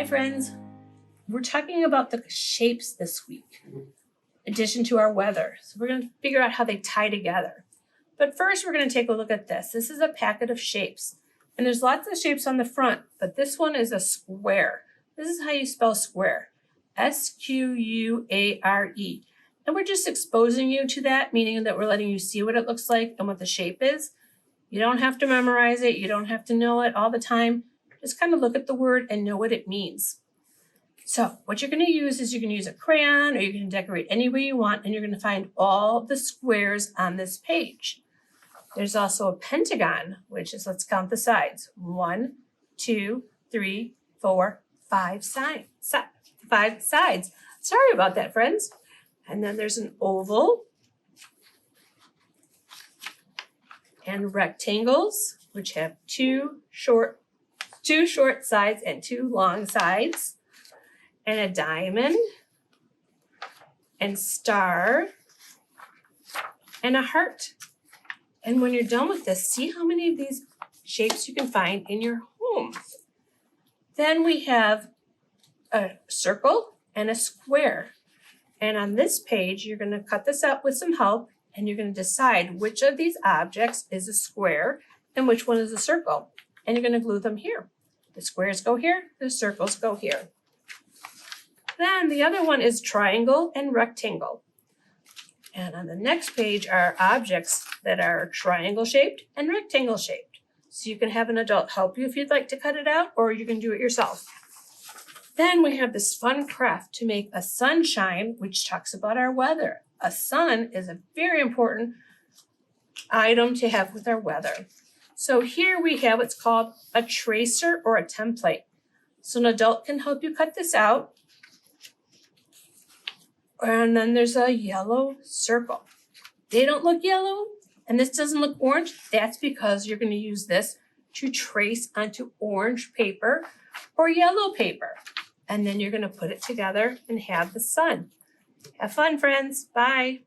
Hi friends, we're talking about the shapes this week, in addition to our weather. So we're going to figure out how they tie together. But first we're going to take a look at this. This is a packet of shapes. And there's lots of shapes on the front, but this one is a square. This is how you spell square, S-Q-U-A-R-E. And we're just exposing you to that, meaning that we're letting you see what it looks like and what the shape is. You don't have to memorize it. You don't have to know it all the time. Just kind of look at the word and know what it means. So what you're going to use is you can use a crayon, or you can decorate any way you want, and you're going to find all the squares on this page. There's also a pentagon, which is, let's count the sides. 1, 2, 3, 4, 5 sides. 5 sides. Sorry about that, friends. And then there's an oval and rectangles, which have two short sides and 2 long sides, and a diamond, and star, and a heart. And when you're done with this, see how many of these shapes you can find in your home. Then we have a circle and a square. And on this page, you're going to cut this up with some help, and you're going to decide which of these objects is a square and which one is a circle. And you're going to glue them here. The squares go here, the circles go here. Then the other one is triangle and rectangle. And on the next page are objects that are triangle shaped and rectangle shaped. So you can have an adult help you if you'd like to cut it out, or you can do it yourself. Then we have this fun craft to make a sunshine, which talks about our weather. A sun is a very important item to have with our weather. So here we have what's called a tracer or a template. So an adult can help you cut this out. And then there's a yellow circle. They don't look yellow, and this doesn't look orange. That's because you're going to use this to trace onto orange paper or yellow paper. And then you're going to put it together and have the sun. Have fun, friends. Bye.